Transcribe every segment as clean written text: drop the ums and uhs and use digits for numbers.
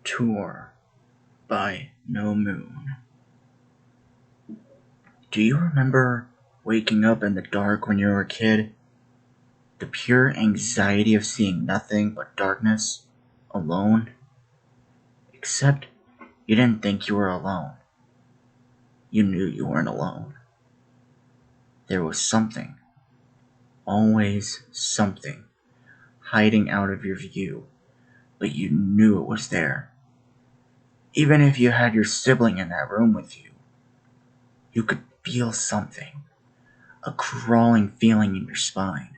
Tour by No Moon. Do you remember waking up in the dark when you were a kid? The pure anxiety of seeing nothing but darkness, alone? Except you didn't think you were alone. You knew you weren't alone. There was something, always something, hiding out of your view, but you knew it was there. Even if you had your sibling in that room with you, you could feel something, a crawling feeling in your spine,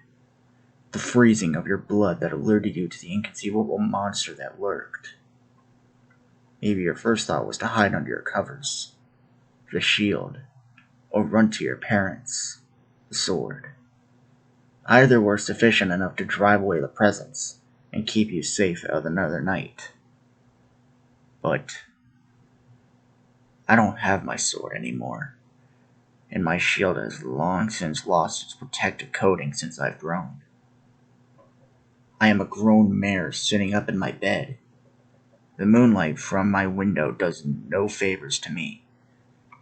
the freezing of your blood that alerted you to the inconceivable monster that lurked. Maybe your first thought was to hide under your covers, the shield, or run to your parents, the sword. Either were sufficient enough to drive away the presence and keep you safe of another night. But I don't have my sword anymore, and my shield has long since lost its protective coating since I've grown. I am a grown mare sitting up in my bed. The moonlight from my window does no favors to me,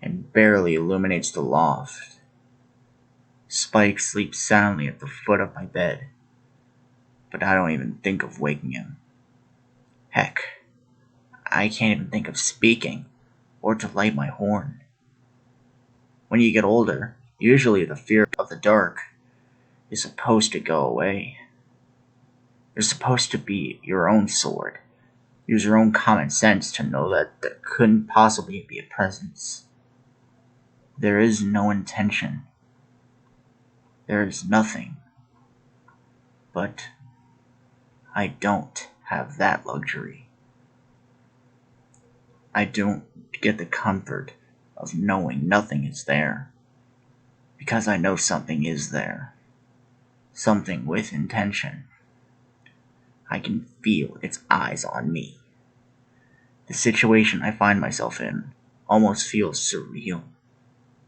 and barely illuminates the loft. Spike sleeps soundly at the foot of my bed, but I don't even think of waking him. Heck, I can't even think of speaking, or to light my horn. When you get older, usually the fear of the dark is supposed to go away. You're supposed to be your own sword. Use your own common sense to know that there couldn't possibly be a presence. There is no intention. There is nothing. But I don't have that luxury. I don't get the comfort of knowing nothing is there, because I know something is there. Something with intention. I can feel its eyes on me. The situation I find myself in almost feels surreal,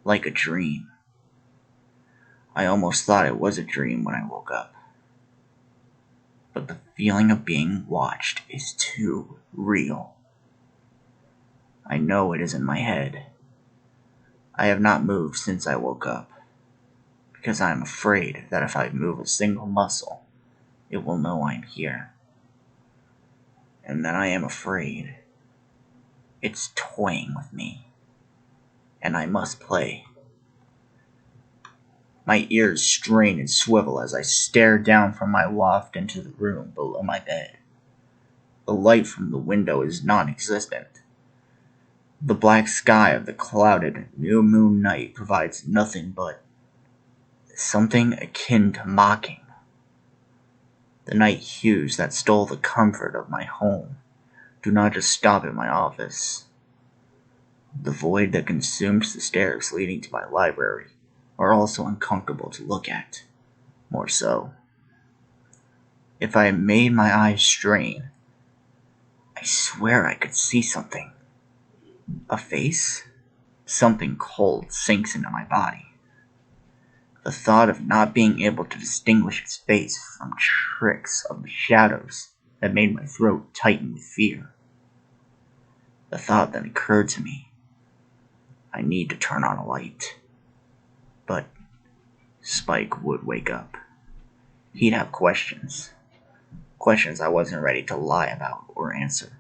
like a dream. I almost thought it was a dream when I woke up. But the feeling of being watched is too real. I know it is in my head. I have not moved since I woke up, because I am afraid that if I move a single muscle, it will know I'm here. And then I am afraid it's toying with me, and I must play. My ears strain and swivel as I stare down from my loft into the room below my bed. The light from the window is non-existent. The black sky of the clouded new moon night provides nothing but something akin to mocking. The night hues that stole the comfort of my home do not just stop at my office. The void that consumes the stairs leading to my library are also uncomfortable to look at. More so. If I made my eyes strain, I swear I could see something. A face? Something cold sinks into my body. The thought of not being able to distinguish its face from tricks of the shadows that made my throat tighten with fear. The thought that occurred to me, I need to turn on a light. But Spike would wake up. He'd have questions. Questions I wasn't ready to lie about or answer.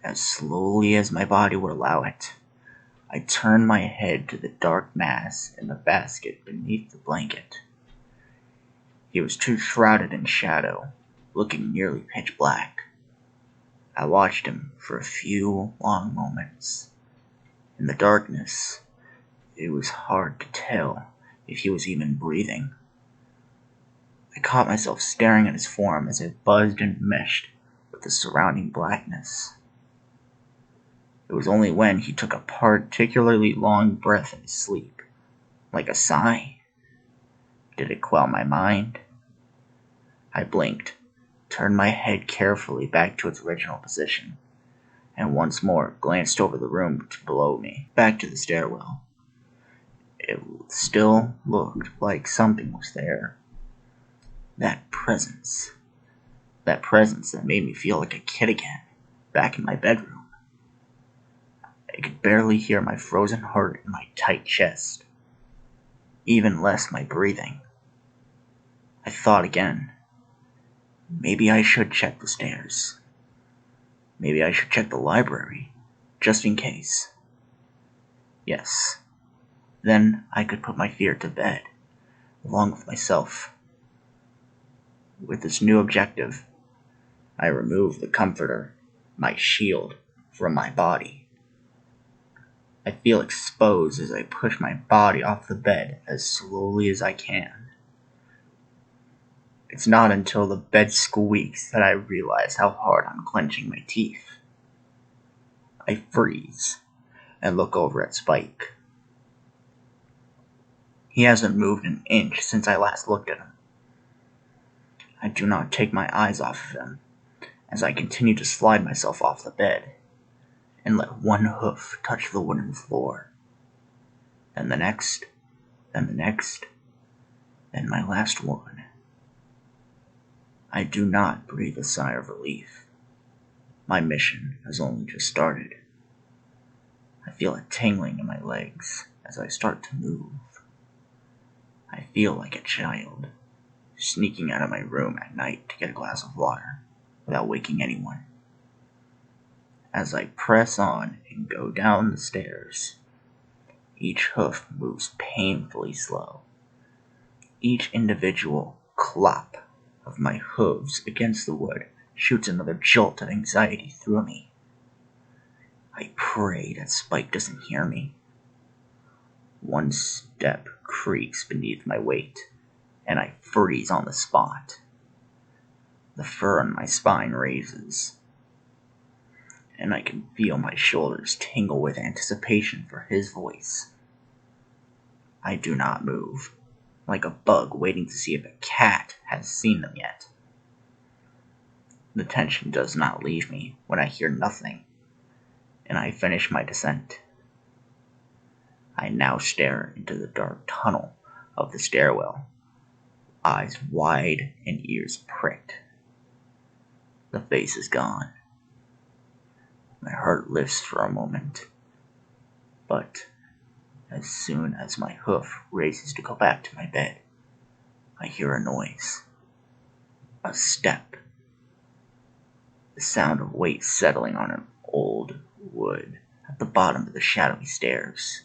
As slowly as my body would allow it, I turned my head to the dark mass in the basket beneath the blanket. He was too shrouded in shadow, looking nearly pitch black. I watched him for a few long moments. In the darkness, it was hard to tell if he was even breathing. I caught myself staring at his form as it buzzed and meshed with the surrounding blackness. It was only when he took a particularly long breath in his sleep, like a sigh, did it quell my mind. I blinked, turned my head carefully back to its original position, and once more glanced over the room below me, back to the stairwell. It still looked like something was there. That presence that made me feel like a kid again. back in my bedroom. I could barely hear my frozen heart in my tight chest, even less my breathing. I thought again. Maybe I should check the stairs. Maybe I should check the library, just in case. Yes, then I could put my fear to bed, along with myself. With this new objective, I remove the comforter, my shield, from my body. I feel exposed as I push my body off the bed as slowly as I can. It's not until the bed squeaks that I realize how hard I'm clenching my teeth. I freeze and look over at Spike. He hasn't moved an inch since I last looked at him. I do not take my eyes off of him as I continue to slide myself off the bed and let one hoof touch the wooden floor. Then the next, then the next, then my last one. I do not breathe a sigh of relief. My mission has only just started. I feel a tingling in my legs as I start to move. I feel like a child, sneaking out of my room at night to get a glass of water without waking anyone. As I press on and go down the stairs, each hoof moves painfully slow. Each individual clop of my hooves against the wood shoots another jolt of anxiety through me. I pray that Spike doesn't hear me. One step creaks beneath my weight, and I freeze on the spot. The fur on my spine raises, and I can feel my shoulders tingle with anticipation for his voice. I do not move, like a bug waiting to see if a cat has seen them yet. The tension does not leave me when I hear nothing, and I finish my descent. I now stare into the dark tunnel of the stairwell, eyes wide and ears pricked. The face is gone. My heart lifts for a moment, but as soon as my hoof raises to go back to my bed, I hear a noise. A step. The sound of weight settling on an old wood at the bottom of the shadowy stairs.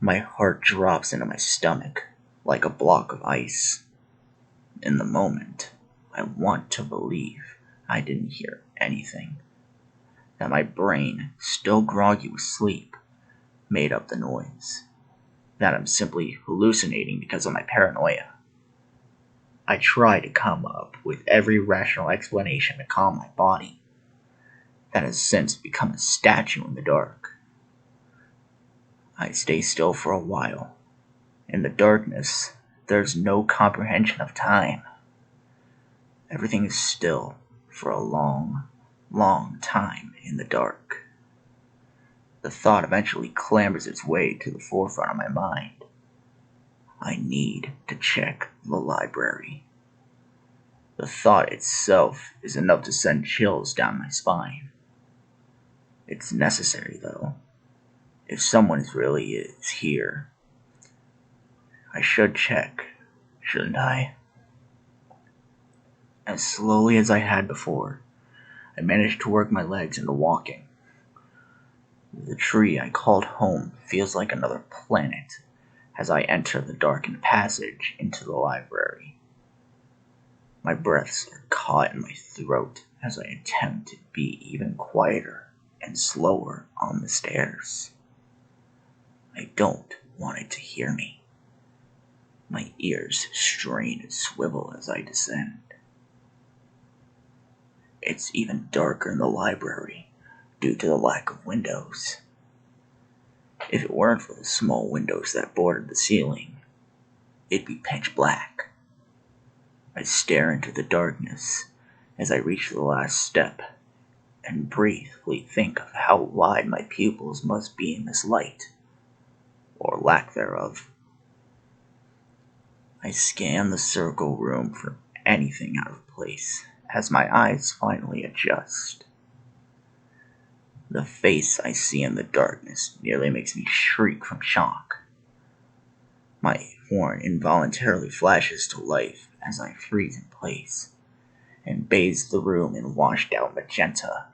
My heart drops into my stomach like a block of ice. In the moment, I want to believe I didn't hear anything, that my brain, still groggy with sleep, made up the noise, that I'm simply hallucinating because of my paranoia. I try to come up with every rational explanation to calm my body, that has since become a statue in the dark. I stay still for a while. In the darkness, there's no comprehension of time. Everything is still for a long, long time in the dark. The thought eventually clambers its way to the forefront of my mind. I need to check the library. The thought itself is enough to send chills down my spine. It's necessary, though. If someone really is here, I should check, shouldn't I? As slowly as I had before, I managed to work my legs into walking. The tree I called home feels like another planet as I enter the darkened passage into the library. My breaths are caught in my throat as I attempt to be even quieter and slower on the stairs. I don't want it to hear me. My ears strain and swivel as I descend. It's even darker in the library due to the lack of windows. If it weren't for the small windows that bordered the ceiling, it'd be pitch black. I stare into the darkness as I reach the last step and briefly think of how wide my pupils must be in this light, or lack thereof. I scan the circle room for anything out of place as my eyes finally adjust. The face I see in the darkness nearly makes me shriek from shock. My horn involuntarily flashes to life as I freeze in place and bathes the room in washed out magenta.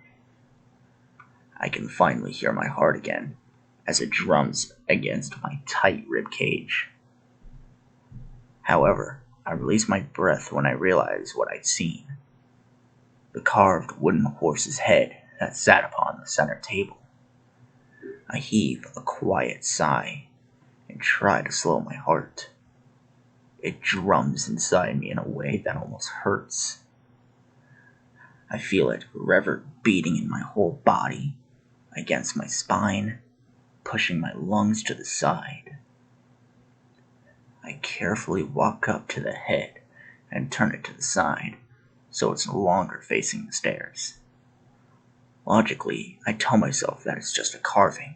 I can finally hear my heart again as it drums against my tight rib cage. However, I release my breath when I realize what I'd seen. The carved wooden horse's head that sat upon the center table. I heave a quiet sigh and try to slow my heart. It drums inside me in a way that almost hurts. I feel it reverb beating in my whole body, against my spine, pushing my lungs to the side. I carefully walk up to the head and turn it to the side so it's no longer facing the stairs. Logically, I tell myself that it's just a carving,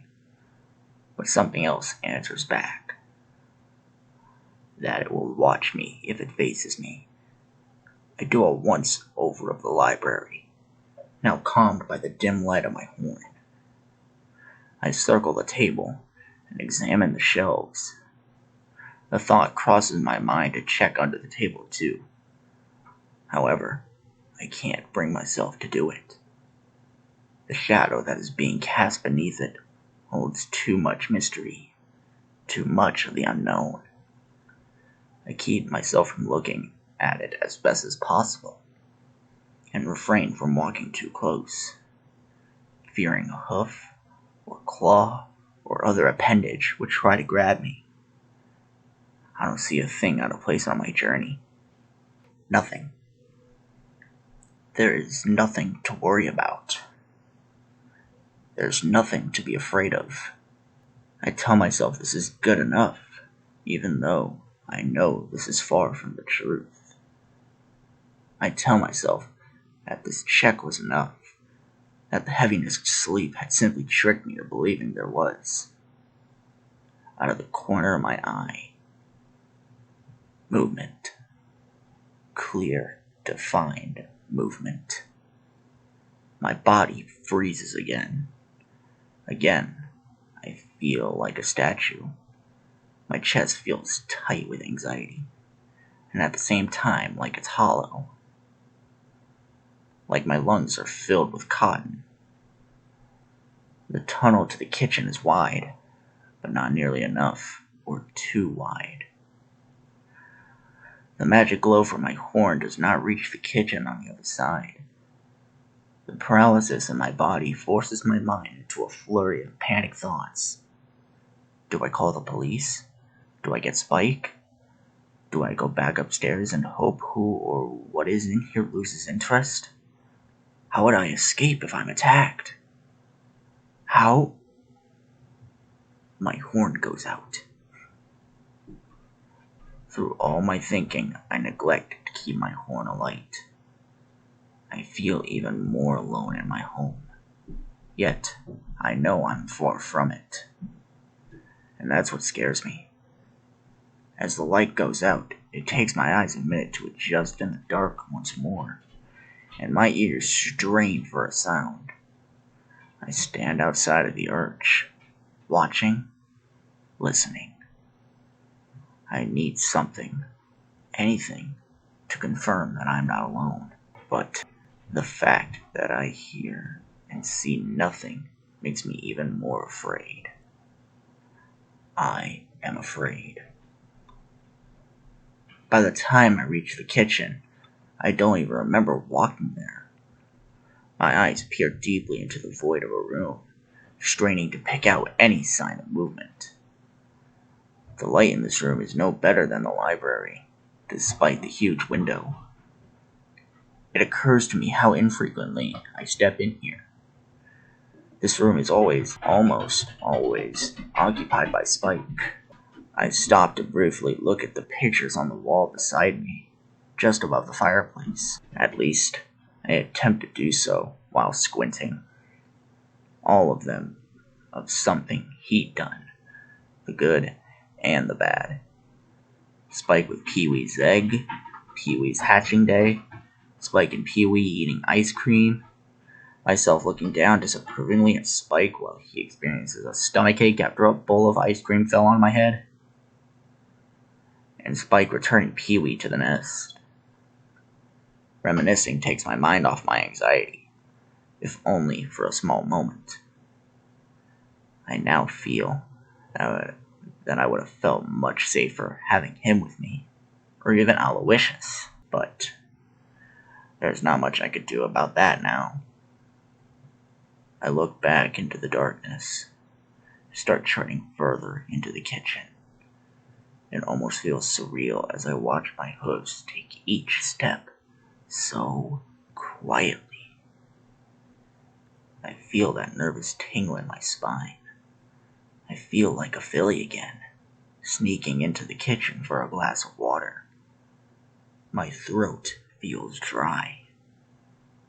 but something else answers back. That it will watch me if it faces me. I do a once-over of the library, now calmed by the dim light of my horn. I circle the table and examine the shelves. The thought crosses my mind to check under the table too. However, I can't bring myself to do it. The shadow that is being cast beneath it holds too much mystery, too much of the unknown. I keep myself from looking at it as best as possible, and refrain from walking too close, fearing a hoof, or claw, or other appendage would try to grab me. I don't see a thing out of place on my journey. Nothing. There is nothing to worry about. There's nothing to be afraid of. I tell myself this is good enough, even though I know this is far from the truth. I tell myself that this check was enough, that the heaviness of sleep had simply tricked me to believing there was. Out of the corner of my eye, movement. Clear, defined movement. My body freezes again. Again, I feel like a statue. My chest feels tight with anxiety, and at the same time like it's hollow. Like my lungs are filled with cotton. The tunnel to the kitchen is wide, but not nearly enough, or too wide. The magic glow from my horn does not reach the kitchen on the other side. The paralysis in my body forces my mind into a flurry of panic thoughts. Do I call the police? Do I get Spike? Do I go back upstairs and hope who or what is in here loses interest? How would I escape if I'm attacked? How? My horn goes out. Through all my thinking, I neglect to keep my horn alight. I feel even more alone in my home. Yet, I know I'm far from it. And that's what scares me. As the light goes out, it takes my eyes a minute to adjust in the dark once more, and my ears strain for a sound. I stand outside of the arch, watching, listening. I need something, anything, to confirm that I'm not alone. But the fact that I hear and see nothing makes me even more afraid. I am afraid. By the time I reach the kitchen, I don't even remember walking there. My eyes peer deeply into the void of a room, straining to pick out any sign of movement. The light in this room is no better than the library, despite the huge window. It occurs to me how infrequently I step in here. This room is almost always, occupied by Spike. I stop to briefly look at the pictures on the wall beside me, just above the fireplace. At least, I attempt to do so while squinting. All of them of something he'd done, the good and the bad. Spike with Pee-wee's egg, Pee-wee's hatching day, Spike and Pee-wee eating ice cream, myself looking down disapprovingly at Spike while he experiences a stomachache after a bowl of ice cream fell on my head, and Spike returning Pee-wee to the nest. Reminiscing takes my mind off my anxiety, if only for a small moment. I now feel that I would have felt much safer having him with me, or even Aloysius, but there's not much I could do about that now. I look back into the darkness, start treading further into the kitchen. It almost feels surreal as I watch my hooves take each step so quietly. I feel that nervous tingle in my spine. I feel like a filly again, sneaking into the kitchen for a glass of water. My throat feels dry.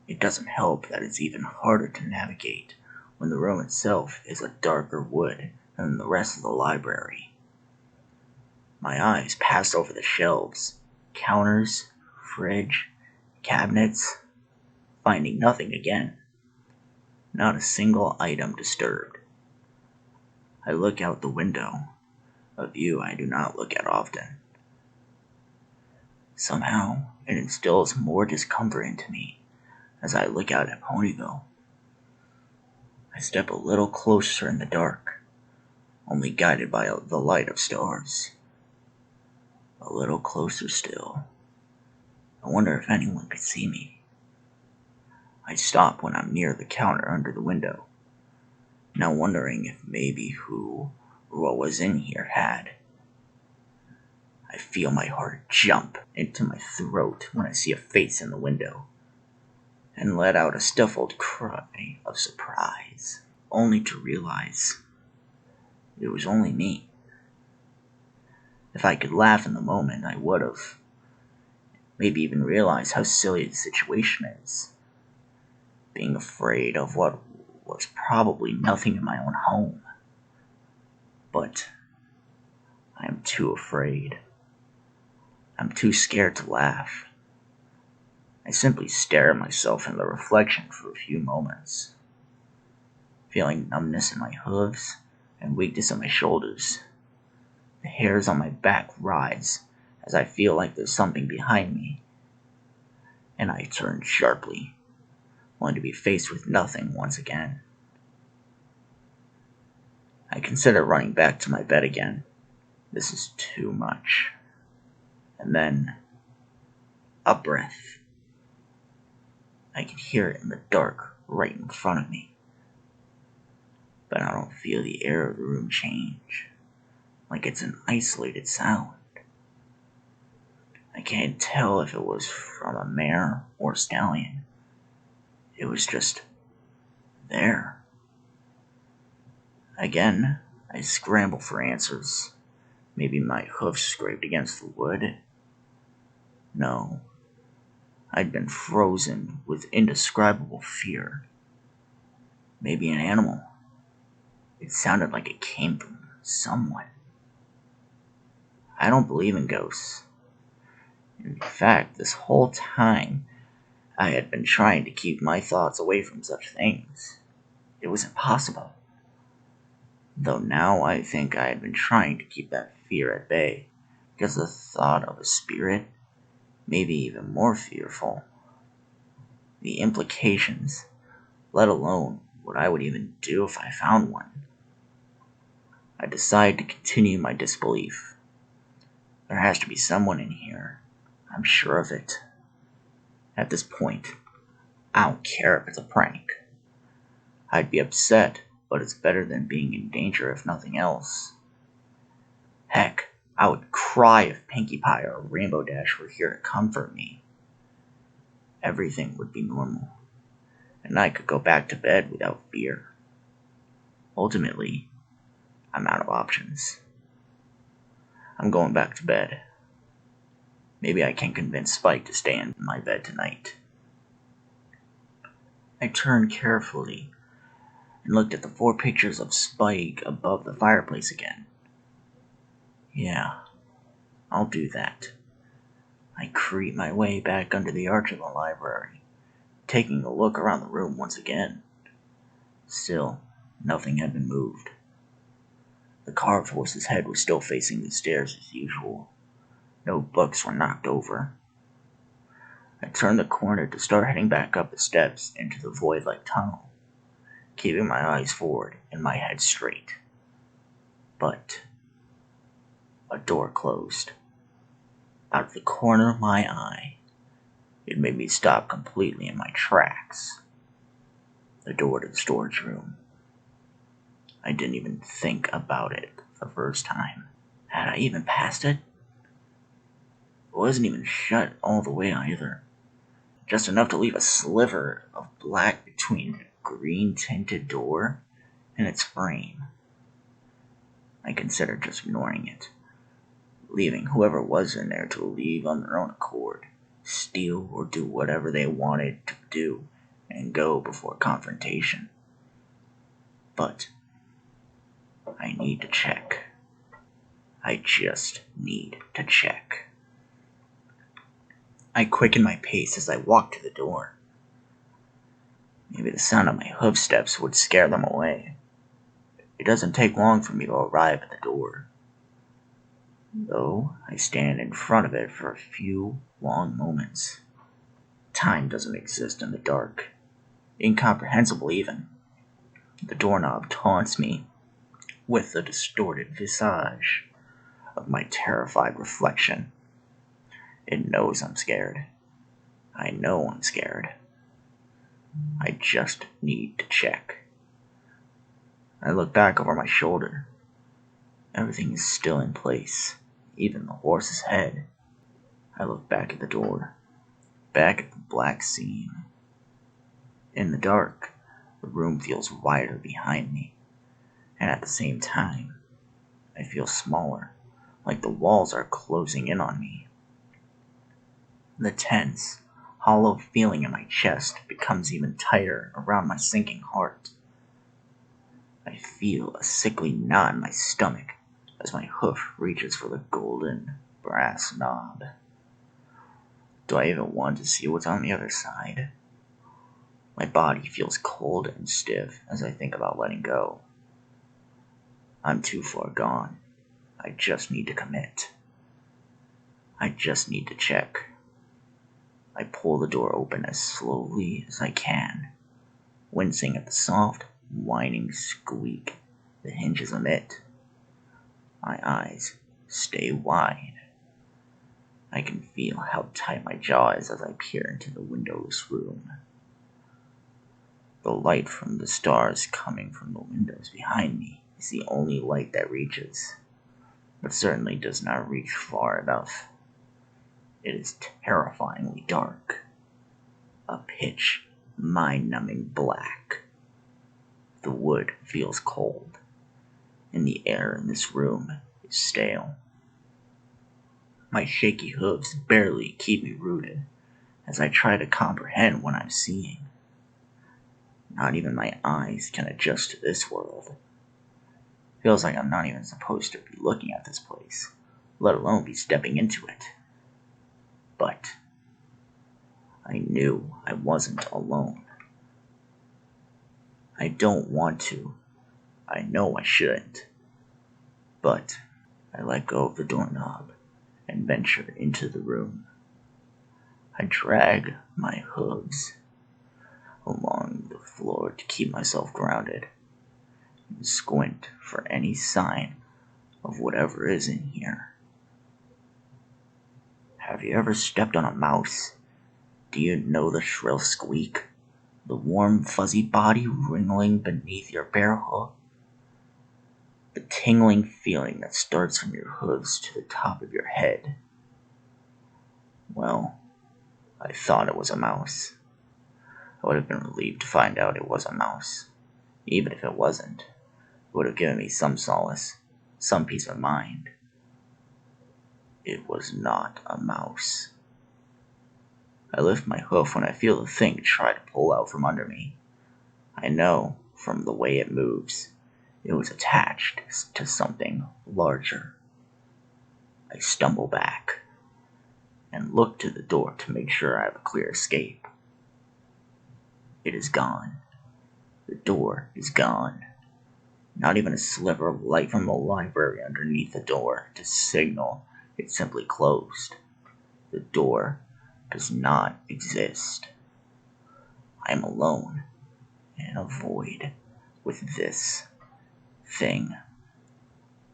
It doesn't help that it's even harder to navigate when the room itself is a darker wood than the rest of the library. My eyes pass over the shelves, counters, fridge, cabinets, finding nothing again. Not a single item disturbed. I look out the window, a view I do not look at often. Somehow, it instills more discomfort into me as I look out at Ponyville. I step a little closer in the dark, only guided by the light of stars. A little closer still. I wonder if anyone could see me. I stop when I'm near the counter under the window, now wondering if maybe who or what was in here had. I feel my heart jump into my throat when I see a face in the window, and let out a stifled cry of surprise, only to realize it was only me. If I could laugh in the moment, I would have. Maybe even realize how silly the situation is. Being afraid of what was probably nothing in my own home. But I am too afraid. I'm too scared to laugh. I simply stare at myself in the reflection for a few moments, feeling numbness in my hooves and weakness in my shoulders. The hairs on my back rise as I feel like there's something behind me, and I turn sharply, only to be faced with nothing once again. I consider running back to my bed again. This is too much. And then, a breath. I can hear it in the dark right in front of me, but I don't feel the air of the room change, like it's an isolated sound. I can't tell if it was from a mare or stallion. It was just there. Again, I scramble for answers. Maybe my hoofs scraped against the wood. No, I'd been frozen with indescribable fear. Maybe an animal. It sounded like it came from someone. I don't believe in ghosts. In fact, this whole time, I had been trying to keep my thoughts away from such things. It was impossible. Though now I think I had been trying to keep that fear at bay, because the thought of a spirit may be even more fearful. The implications, let alone what I would even do if I found one. I decide to continue my disbelief. There has to be someone in here. I'm sure of it. At this point, I don't care if it's a prank. I'd be upset, but it's better than being in danger if nothing else. Heck, I would cry if Pinkie Pie or Rainbow Dash were here to comfort me. Everything would be normal, and I could go back to bed without fear. Ultimately, I'm out of options. I'm going back to bed. Maybe I can convince Spike to stay in my bed tonight. I turned carefully and looked at the 4 pictures of Spike above the fireplace again. Yeah, I'll do that. I creep my way back under the arch of the library, taking a look around the room once again. Still, nothing had been moved. The carved horse's head was still facing the stairs as usual. No books were knocked over. I turned the corner to start heading back up the steps into the void-like tunnel, keeping my eyes forward and my head straight. But a door closed. Out of the corner of my eye, it made me stop completely in my tracks. The door to the storage room. I didn't even think about it the first time. Had I even passed it? It wasn't even shut all the way either. Just enough to leave a sliver of black between the green-tinted door and its frame. I considered just ignoring it, leaving whoever was in there to leave on their own accord, steal or do whatever they wanted to do, and go before confrontation. But I need to check. I just need to check. I quickened my pace as I walked to the door. Maybe the sound of my hoof steps would scare them away. It doesn't take long for me to arrive at the door, though I stand in front of it for a few long moments. Time doesn't exist in the dark. Incomprehensible even. The doorknob taunts me with the distorted visage of my terrified reflection. It knows I'm scared. I know I'm scared. I just need to check. I look back over my shoulder. Everything is still in place, even the horse's head. I look back at the door, back at the black scene. In the dark, the room feels wider behind me, and at the same time, I feel smaller, like the walls are closing in on me. The tense, hollow feeling in my chest becomes even tighter around my sinking heart. I feel a sickly knot in my stomach as my hoof reaches for the golden brass knob. Do I even want to see what's on the other side? My body feels cold and stiff as I think about letting go. I'm too far gone. I just need to commit. I just need to check. I pull the door open as slowly as I can, wincing at the soft, whining squeak the hinges emit. My eyes stay wide. I can feel how tight my jaw is as I peer into the windowless room. The light from the stars coming from the windows behind me is the only light that reaches, but certainly does not reach far enough. It is terrifyingly dark. A pitch, mind-numbing black. The wood feels cold, and the air in this room is stale. My shaky hooves barely keep me rooted as I try to comprehend what I'm seeing. Not even my eyes can adjust to this world. Feels like I'm not even supposed to be looking at this place, let alone be stepping into it. But I knew I wasn't alone. I don't want to. I know I shouldn't. But I let go of the doorknob and venture into the room. I drag my hooves along the floor to keep myself grounded and squint for any sign of whatever is in here. Have you ever stepped on a mouse? Do you know the shrill squeak? The warm, fuzzy body wriggling beneath your bare hoof? The tingling feeling that starts from your hooves to the top of your head? Well, I thought it was a mouse. I would have been relieved to find out it was a mouse. Even if it wasn't, it would have given me some solace, some peace of mind. It was not a mouse. I lift my hoof when I feel the thing try to pull out from under me. I know, from the way it moves, it was attached to something larger. I stumble back, and look to the door to make sure I have a clear escape. It is gone. The door is gone. Not even a sliver of light from the library underneath the door to signal it's simply closed. The door does not exist. I am alone in a void with this thing.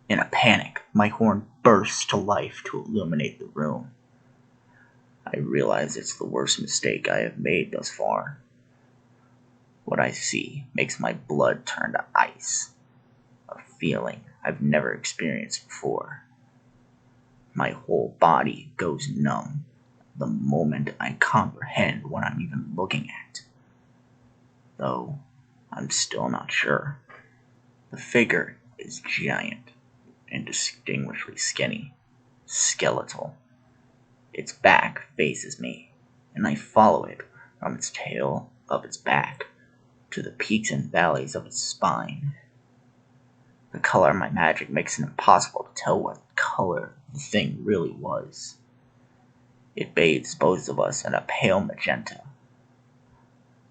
In a panic, my horn bursts to life to illuminate the room. I realize it's the worst mistake I have made thus far. What I see makes my blood turn to ice, a feeling I've never experienced before. My whole body goes numb the moment I comprehend what I'm even looking at, though I'm still not sure. The figure is giant, indistinguishably skinny, skeletal. Its back faces me, and I follow it from its tail up its back to the peaks and valleys of its spine. The color of my magic makes it impossible to tell what color the thing really was. It bathes both of us in a pale magenta.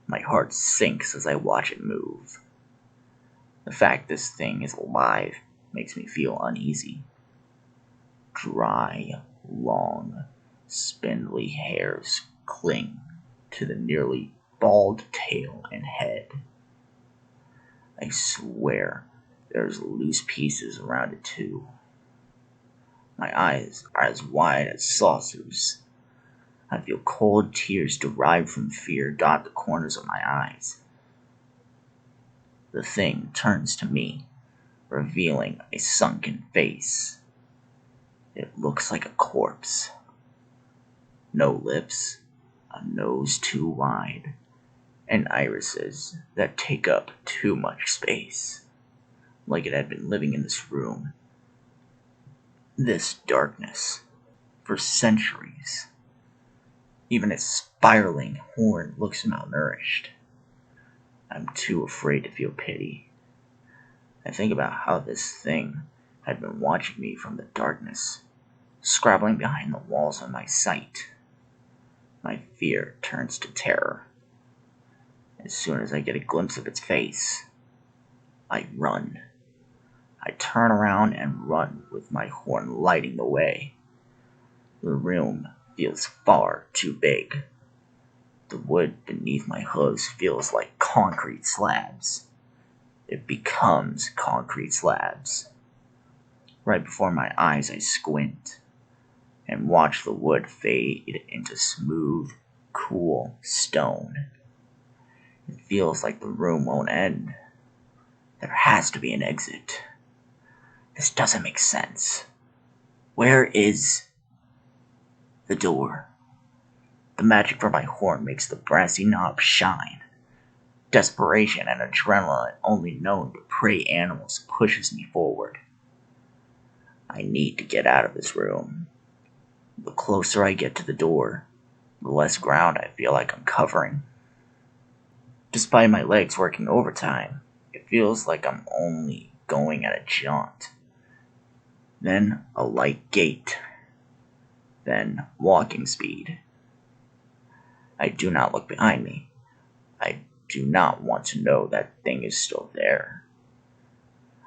My heart sinks as I watch it move. The fact this thing is alive makes me feel uneasy. Dry, long, spindly hairs cling to the nearly bald tail and head. I swear there's loose pieces around it too. My eyes are as wide as saucers. I feel cold tears derived from fear dot the corners of my eyes. The thing turns to me, revealing a sunken face. It looks like a corpse. No lips, a nose too wide, and irises that take up too much space, like it had been living in this room, this darkness, for centuries. Even its spiraling horn looks malnourished. I'm too afraid to feel pity. I think about how this thing had been watching me from the darkness, scrabbling behind the walls of my sight. My fear turns to terror. As soon as I get a glimpse of its face, I run. I turn around and run with my horn lighting the way. The room feels far too big. The wood beneath my hooves feels like concrete slabs. It becomes concrete slabs. Right before my eyes, I squint and watch the wood fade into smooth, cool stone. It feels like the room won't end. There has to be an exit. This doesn't make sense. Where is the door? The magic from my horn makes the brassy knob shine. Desperation and adrenaline only known to prey animals pushes me forward. I need to get out of this room. The closer I get to the door, the less ground I feel like I'm covering. Despite my legs working overtime, it feels like I'm only going at a jaunt. Then a light gait. Then walking speed. I do not look behind me. I do not want to know that thing is still there.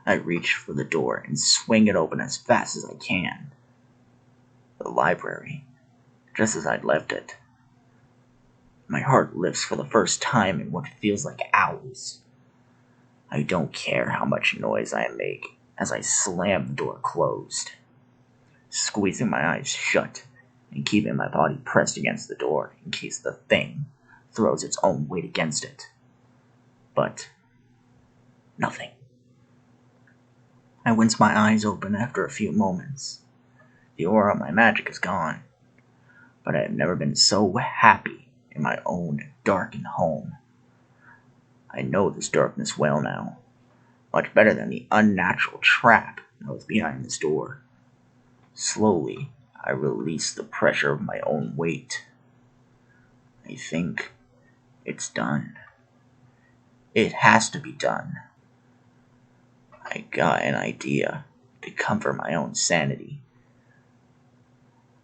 I reach for the door and swing it open as fast as I can. The library, just as I'd left it. My heart lifts for the first time in what feels like hours. I don't care how much noise I make as I slam the door closed, squeezing my eyes shut and keeping my body pressed against the door in case the thing throws its own weight against it. But nothing. I wince my eyes open after a few moments. The aura of my magic is gone, but I have never been so happy in my own darkened home. I know this darkness well now, much better than the unnatural trap that was behind this door. Slowly, I release the pressure of my own weight. I think it's done. It has to be done. I got an idea to comfort my own sanity.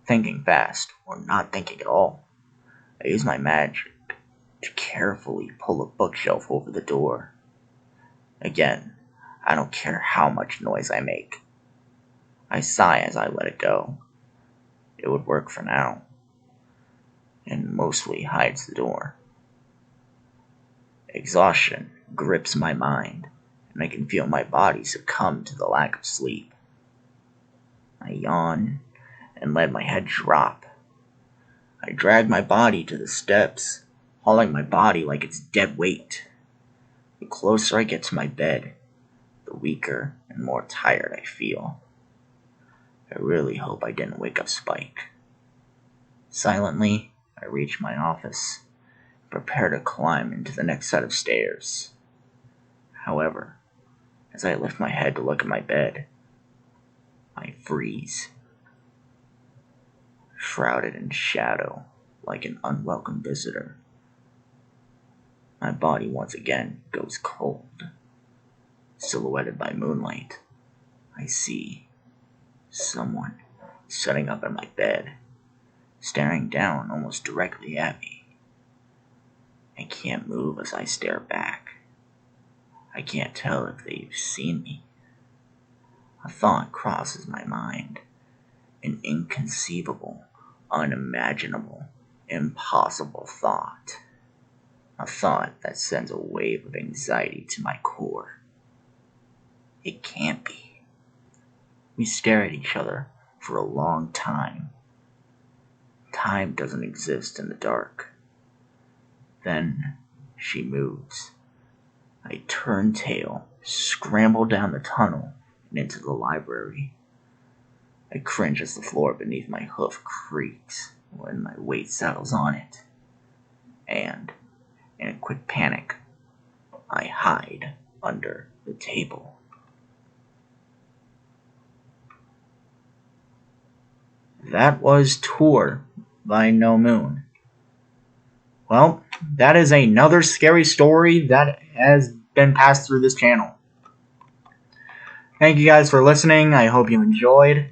thinking fast or not thinking at all, I use my magic to carefully pull a bookshelf over the door. Again, I don't care how much noise I make. I sigh as I let it go. It would work for now, and mostly hides the door. Exhaustion grips my mind, and I can feel my body succumb to the lack of sleep. I yawn and let my head drop. I drag my body to the steps, hauling my body like it's dead weight. The closer I get to my bed, the weaker and more tired I feel. I really hope I didn't wake up Spike. Silently, I reach my office, prepare to climb into the next set of stairs. However, as I lift my head to look at my bed, I freeze. Shrouded in shadow like an unwelcome visitor. My body once again goes cold. Silhouetted by moonlight, I see someone sitting up in my bed, staring down almost directly at me. I can't move as I stare back. I can't tell if they've seen me. A thought crosses my mind, an inconceivable, unimaginable, impossible thought. A thought that sends a wave of anxiety to my core. It can't be. We stare at each other for a long time. Time doesn't exist in the dark. Then she moves. I turn tail, scramble down the tunnel and into the library. I cringe as the floor beneath my hoof creaks when my weight settles on it. And, in a quick panic, I hide under the table. That was Tour by No Moon. Well, that is another scary story that has been passed through this channel. Thank you guys for listening. I hope you enjoyed.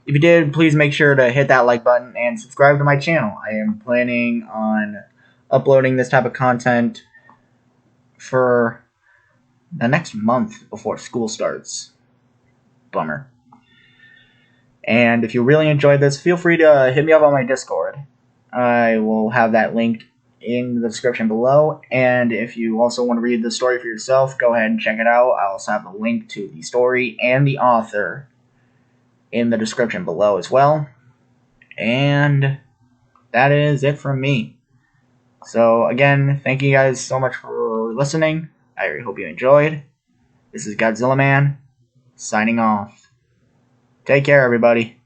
If you did, please make sure to hit that like button and subscribe to my channel. I am planning on uploading this type of content for the next month before school starts. Bummer. And if you really enjoyed this, feel free to hit me up on my Discord. I will have that linked in the description below. And if you also want to read the story for yourself, go ahead and check it out. I also have a link to the story and the author in the description below as well. And that is it from me. So again, thank you guys so much for listening. I hope you enjoyed. This is Godzilla Man, signing off. Take care, everybody.